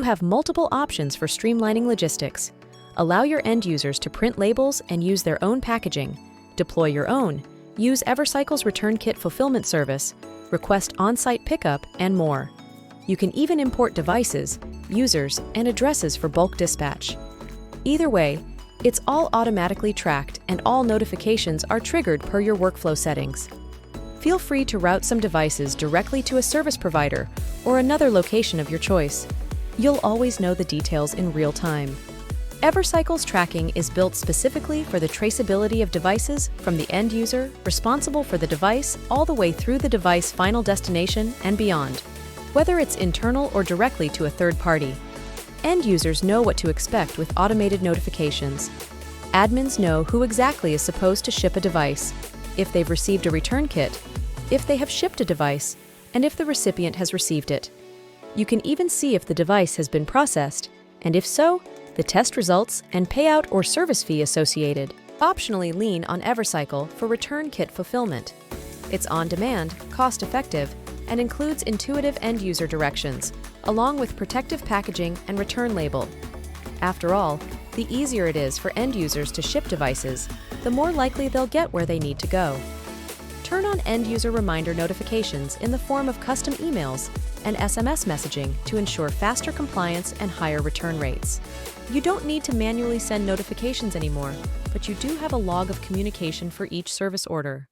You have multiple options for streamlining logistics. Allow your end users to print labels and use their own packaging. Deploy your own. Use Evercycle's return kit fulfillment service. Request on-site pickup, and more. You can even import devices, users, and addresses for bulk dispatch. Either way, it's all automatically tracked and all notifications are triggered per your workflow settings. Feel free to route some devices directly to a service provider or another location of your choice. You'll always know the details in real time. Evercycle's tracking is built specifically for the traceability of devices from the end user responsible for the device all the way through the device final destination and beyond, whether it's internal or directly to a third party. End users know what to expect with automated notifications. Admins know who exactly is supposed to ship a device, if they've received a return kit, if they have shipped a device, and if the recipient has received it. You can even see if the device has been processed, and if so, the test results and payout or service fee associated. Optionally lean on Evercycle for return kit fulfillment. It's on-demand, cost-effective, and includes intuitive end-user directions, along with protective packaging and return label. After all, the easier it is for end users to ship devices, the more likely they'll get where they need to go. Turn on end-user reminder notifications in the form of custom emails and SMS messaging to ensure faster compliance and higher return rates. You don't need to manually send notifications anymore, but you do have a log of communication for each service order.